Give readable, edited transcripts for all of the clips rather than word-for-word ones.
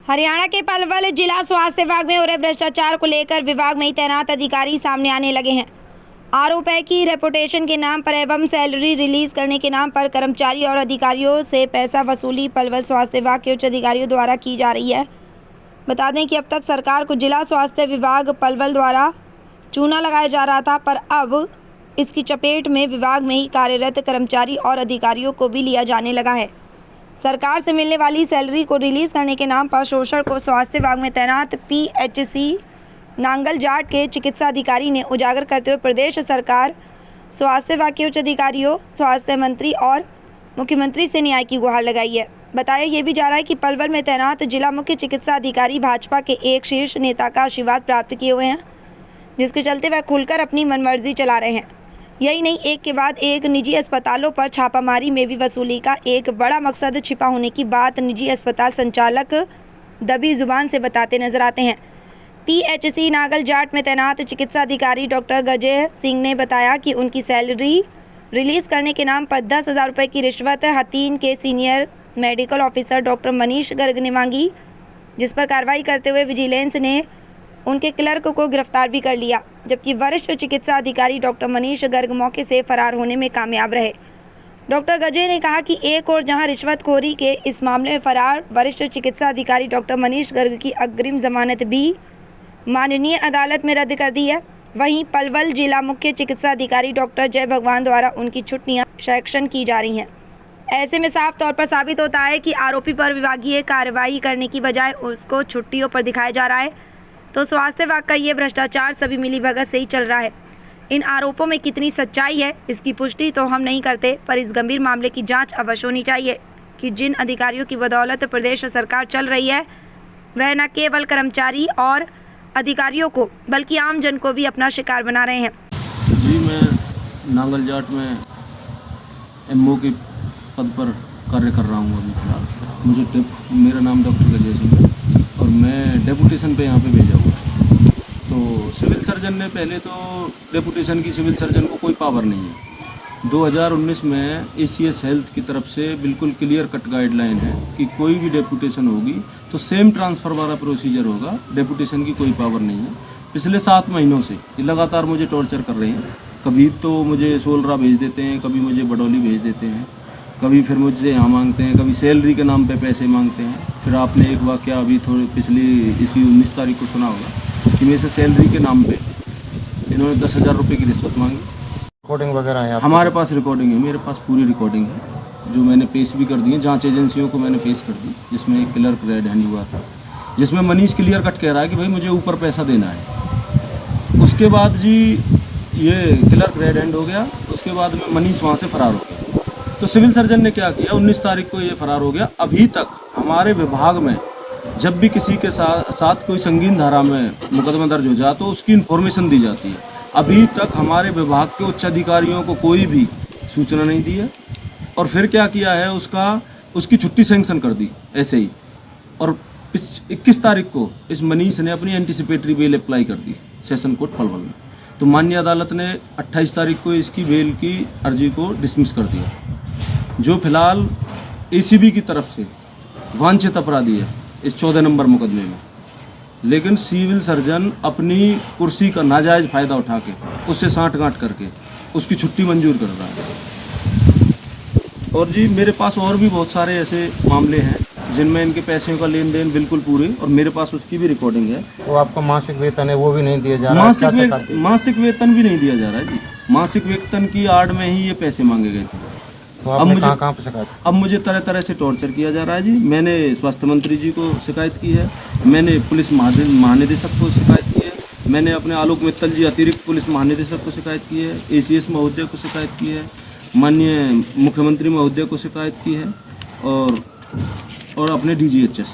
हरियाणा के पलवल जिला स्वास्थ्य विभाग में हो रहे भ्रष्टाचार को लेकर विभाग में ही तैनात अधिकारी सामने आने लगे हैं। आरोप है कि रेपुटेशन के नाम पर एवं सैलरी रिलीज करने के नाम पर कर्मचारी और अधिकारियों से पैसा वसूली पलवल स्वास्थ्य विभाग के उच्च अधिकारियों द्वारा की जा रही है। बता दें कि अब तक सरकार को जिला स्वास्थ्य विभाग पलवल द्वारा चूना लगाया जा रहा था, पर अब इसकी चपेट में विभाग में ही कार्यरत कर्मचारी और अधिकारियों को भी लिया जाने लगा है। सरकार से मिलने वाली सैलरी को रिलीज करने के नाम पर शोषण को स्वास्थ्य विभाग में तैनात PHC नांगल जाट के चिकित्सा अधिकारी ने उजागर करते हुए प्रदेश सरकार, स्वास्थ्य विभाग के उच्च अधिकारियों, स्वास्थ्य मंत्री और मुख्यमंत्री से न्याय की गुहार लगाई है। बताया ये भी जा रहा है कि पलवल में तैनात जिला मुख्य चिकित्सा अधिकारी भाजपा के एक शीर्ष नेता का आशीर्वाद प्राप्त किए हुए हैं, जिसके चलते वह खुलकर अपनी मनमर्जी चला रहे हैं। यही नहीं, एक के बाद एक निजी अस्पतालों पर छापामारी में भी वसूली का एक बड़ा मकसद छिपा होने की बात निजी अस्पताल संचालक दबी जुबान से बताते नजर आते हैं। PHC नांगल जाट में तैनात चिकित्सा अधिकारी डॉक्टर गजय सिंह ने बताया कि उनकी सैलरी रिलीज करने के नाम पर 10,000 रुपये की रिश्वत हथीन के senior medical officer doctor Manish Garg ने मांगी, जिस पर कार्रवाई करते हुए विजिलेंस ने उनके क्लर्क को गिरफ्तार भी कर लिया, जबकि वरिष्ठ चिकित्सा अधिकारी डॉक्टर मनीष गर्ग मौके से फरार होने में कामयाब रहे। डॉक्टर गजय ने कहा कि एक और जहां रिश्वतखोरी के इस मामले में फरार वरिष्ठ चिकित्सा अधिकारी डॉक्टर मनीष गर्ग की अग्रिम जमानत भी माननीय अदालत में रद्द कर दी है, वहीं पलवल जिला मुख्य चिकित्सा अधिकारी डॉक्टर जय भगवान द्वारा उनकी छुट्टियां सैंक्शन की जा रही हैं। ऐसे में साफ तौर पर साबित होता है कि आरोपी पर विभागीय कार्रवाई करने की बजाय उसको छुट्टियों पर दिखाया जा रहा है। तो स्वास्थ्य विभाग का ये भ्रष्टाचार सभी मिलीभगत से ही चल रहा है। इन आरोपों में कितनी सच्चाई है, इसकी पुष्टि तो हम नहीं करते, पर इस गंभीर मामले की जांच अवश्य होनी चाहिए कि जिन अधिकारियों की बदौलत प्रदेश सरकार चल रही है, वह न केवल कर्मचारी और अधिकारियों को बल्कि आम जन को भी अपना शिकार बना रहे हैं। जी, मैं नांगल जाट में MO के पद पर कार्य कर रहा हूँ अभी फिलहाल। मेरा नाम डॉक्टर गजय सिंह है और मैं डेपुटेशन पे यहाँ पे भेजा हुआ है। तो सिविल सर्जन ने पहले तो डेपुटेशन की सिविल सर्जन को कोई पावर नहीं है। 2019 में ACS हेल्थ की तरफ से बिल्कुल क्लियर कट गाइडलाइन है कि कोई भी डेपुटेशन होगी तो सेम ट्रांसफ़र वाला प्रोसीजर होगा, डेपुटेशन की कोई पावर नहीं है। पिछले 7 महीनों से ये लगातार मुझे टॉर्चर कर रहे हैं। कभी तो मुझे सोलरा भेज देते हैं, कभी मुझे बडौली भेज देते हैं, कभी फिर मुझसे यहाँ मांगते हैं, कभी सैलरी के नाम पे पैसे मांगते हैं। फिर आपने एक वाक़या अभी थोड़ी पिछली इसी 19 तारीख को सुना होगा कि मेरे से सैलरी के नाम पे इन्होंने 10,000 रुपये की रिश्वत मांगी। रिकॉर्डिंग वगैरह है हमारे पास रिकॉर्डिंग है, मेरे पास पूरी रिकॉर्डिंग है जो मैंने पेश भी कर दी है, जांच एजेंसियों को मैंने पेश कर दी, जिसमें एक क्लर्क रेड हैंड हुआ था, जिसमें मनीष क्लियर कट कह रहा है कि भाई मुझे ऊपर पैसा देना है। उसके बाद जी ये क्लर्क रेड हैंड हो गया, उसके बाद में मनीष वहाँ से फरार हो गया। तो सिविल सर्जन ने क्या किया, 19 तारीख को ये फरार हो गया। अभी तक हमारे विभाग में जब भी किसी के साथ कोई संगीन धारा में मुकदमा दर्ज हो जाए तो उसकी इन्फॉर्मेशन दी जाती है। अभी तक हमारे विभाग के उच्च अधिकारियों को कोई भी सूचना नहीं दी है। और फिर क्या किया है, उसकी छुट्टी सैंक्शन कर दी ऐसे ही। और 21 तारीख को इस मनीष ने अपनी एंटीसिपेटरी बेल अप्लाई कर दी सेशन कोर्ट पलवल में। तो माननीय अदालत ने 28 तारीख को इसकी बेल की अर्जी को डिसमिस कर दिया, जो फिलहाल ACB की तरफ से वांछित अपराधी है इस 14 नंबर मुकदमे में। लेकिन सिविल सर्जन अपनी कुर्सी का नाजायज़ फ़ायदा उठा के उससे साँठ-गाँठ करके उसकी छुट्टी मंजूर कर रहा है। और जी मेरे पास और भी बहुत सारे ऐसे मामले हैं जिनमें इनके पैसे का लेन देन बिल्कुल पूरे, और मेरे पास उसकी भी रिकॉर्डिंग है। तो आपका मासिक वेतन है वो भी नहीं दिया जा रहा है? मासिक वेतन भी नहीं दिया जा रहा है जी। मासिक वेतन की आड़ में ही ये पैसे मांगे गए थे। तो आपने कहाँ पे शिकायत? अब मुझे तरह तरह से टॉर्चर किया जा रहा है जी। मैंने स्वास्थ्य मंत्री जी को शिकायत की है, मैंने पुलिस महानिदेशक को शिकायत की है, मैंने अपने आलोक मित्तल जी अतिरिक्त पुलिस महानिदेशक को शिकायत की है, ACS महोदय को शिकायत की है, माननीय मुख्यमंत्री महोदय को शिकायत की है, और अपने DGHS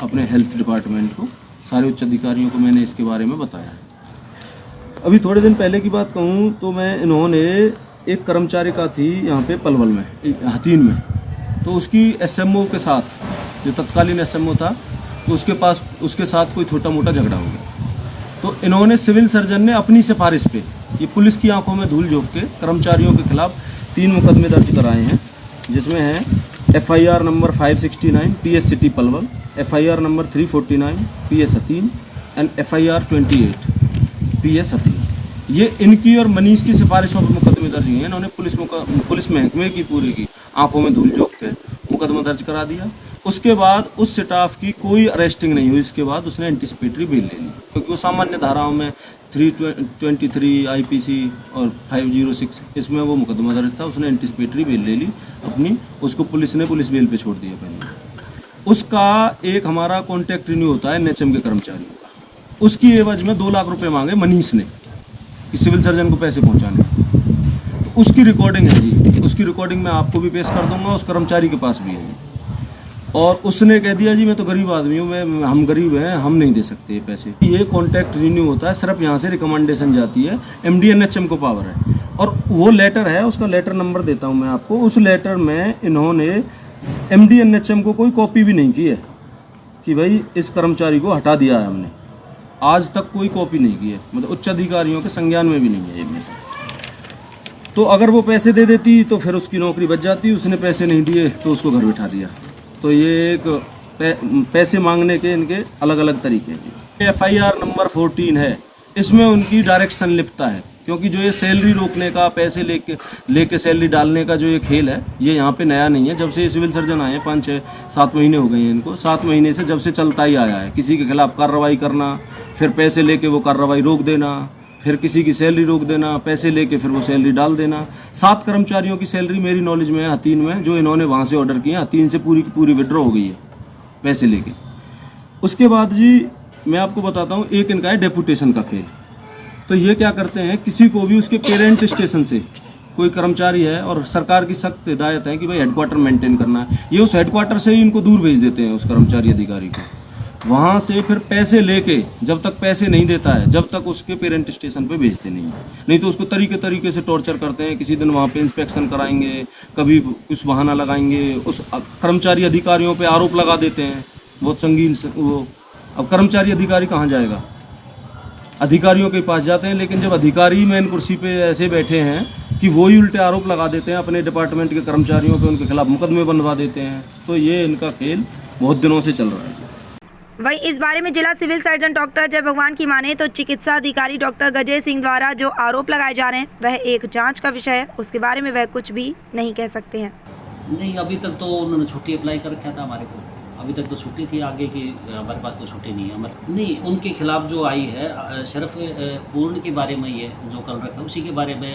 अपने हेल्थ डिपार्टमेंट को, सारे उच्च अधिकारियों को मैंने इसके बारे में बताया है। अभी थोड़े दिन पहले की बात कहूँ तो इन्होंने एक कर्मचारी का थी यहाँ पे पलवल में हथीन में, तो उसकी SMO के साथ, जो तत्कालीन SMO था, तो उसके साथ कोई छोटा मोटा झगड़ा हो गया। तो इन्होंने सिविल सर्जन ने अपनी सिफारिश पे ये पुलिस की आंखों में धूल झोंक के कर्मचारियों के खिलाफ 3 मुकदमे दर्ज कराए हैं, जिसमें है FIR number 569 PS city Palwal, FIR number 349 PS हतीन and FIR 28 PS हतीन। ये इनकी और मनीष की सिफारिशों पर मुकदमे दर्ज हुए हैं। इन्होंने पुलिस महकमे की पूरी की आंखों में धूल झोंक के मुकदमा दर्ज करा दिया। उसके बाद उस स्टाफ की कोई अरेस्टिंग नहीं हुई। इसके बाद उसने एंटीसिपेटरी बेल ले ली, क्योंकि वो सामान्य धाराओं में 323 IPC और 506 इसमें वो मुकदमा दर्ज था। उसने एंटीसिपेटरी बेल ले ली अपनी, उसको पुलिस ने पुलिस बेल पे छोड़ दिया पहले। उसका एक हमारा कॉन्टैक्ट रिन्यू होता है NHM के कर्मचारियों का, उसकी एवज में 2 लाख रुपए मांगे मनीष ने कि सिविल सर्जन को पैसे पहुंचाने। तो उसकी रिकॉर्डिंग है जी, उसकी रिकॉर्डिंग मैं आपको भी पेश कर दूंगा, उस कर्मचारी के पास भी है जी। और उसने कह दिया जी मैं तो गरीब आदमी हूँ, हम गरीब हैं, हम नहीं दे सकते ये पैसे। ये कॉन्टैक्ट रिन्यू होता है, सिर्फ यहाँ से रिकमेंडेशन जाती है, MD NHM को पावर है। और वो लेटर है, उसका लेटर नंबर देता हूँ मैं आपको। उस लेटर में इन्होंने MD NHM को कोई कॉपी भी नहीं की है कि भाई इस कर्मचारी को हटा दिया है हमने, आज तक कोई कॉपी नहीं की है, मतलब उच्च अधिकारियों के संज्ञान में भी नहीं है ये मैटर। तो अगर वो पैसे दे देती तो फिर उसकी नौकरी बच जाती, उसने पैसे नहीं दिए तो उसको घर बिठा दिया। तो ये एक पैसे मांगने के इनके अलग अलग तरीके हैं। FIR नंबर 14 है, इसमें उनकी डायरेक्ट संलिप्तता है, क्योंकि जो ये सैलरी रोकने का, पैसे लेके सैलरी डालने का जो ये खेल है, ये यहाँ पे नया नहीं है। जब से ये सिविल सर्जन आए हैं 5, 6, 7 महीने हो गए हैं इनको, 7 महीने से जब से चलता ही आया है। किसी के खिलाफ कार्रवाई करना, फिर पैसे लेके वो कार्रवाई रोक देना, फिर किसी की सैलरी रोक देना, पैसे लेके फिर वो सैलरी डाल देना। 7 कर्मचारियों की सैलरी मेरी नॉलेज में है हतीन में, जो इन्होंने वहाँ से ऑर्डर किए, हतीन से पूरी की पूरी विड्रॉ हो गई है पैसे लेके। उसके बाद जी मैं आपको बताता हूँ, एक इनका है डेपुटेशन का खेल। तो ये क्या करते हैं, किसी को भी उसके पेरेंट स्टेशन से कोई कर्मचारी है और सरकार की सख्त हिदायत है कि भाई हेडक्वार्टर मेंटेन करना है, ये उस हेडक्वार्टर से ही इनको दूर भेज देते हैं उस कर्मचारी अधिकारी को। वहाँ से फिर पैसे लेके, जब तक पैसे नहीं देता है, जब तक उसके पेरेंट स्टेशन पे भेजते नहीं तो उसको तरीके से टॉर्चर करते हैं। किसी दिन वहाँ पे इंस्पेक्शन कराएंगे, कभी कुछ बहाना लगाएंगे, उस कर्मचारी अधिकारियों पे आरोप लगा देते हैं बहुत संगीन से। वो अब कर्मचारी अधिकारी कहाँ जाएगा, अधिकारियों के पास जाते हैं, लेकिन जब अधिकारी मेन कुर्सी पे ऐसे बैठे हैं कि वो ही उल्टे आरोप लगा देते हैं अपने डिपार्टमेंट के कर्मचारियों पे, उनके खिलाफ मुकदमे बनवा देते हैं। तो ये इनका खेल बहुत दिनों से चल रहा है। वहीं इस बारे में जिला सिविल सर्जन डॉक्टर जय भगवान की माने तो चिकित्सा अधिकारी डॉक्टर गजय सिंह द्वारा जो आरोप लगाए जा रहे हैं वह एक जांच का विषय है, उसके बारे में वह कुछ भी नहीं कह सकते हैं। नहीं, अभी तक तो उन्होंने छुट्टी अप्लाई कर रखा था हमारे को, अभी तक तो छुट्टी थी, आगे की हमारे पास कोई छुट्टी नहीं है। नहीं, उनके खिलाफ जो आई है सिर्फ पूर्ण के बारे में, ये जो कल रखा उसी के बारे में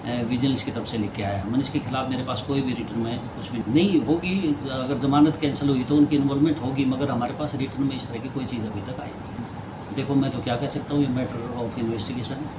विजिलेंस की तरफ से लिख के आया है। मनीष के खिलाफ मेरे पास कोई भी रिटर्न में कुछ भी नहीं होगी। अगर जमानत कैंसिल हुई तो उनकी इन्वॉल्वमेंट होगी, मगर हमारे पास रिटर्न में इस तरह की कोई चीज़ अभी तक आई नहीं। देखो, मैं तो क्या कह सकता हूँ, ये मैटर ऑफ इन्वेस्टिगेशन है।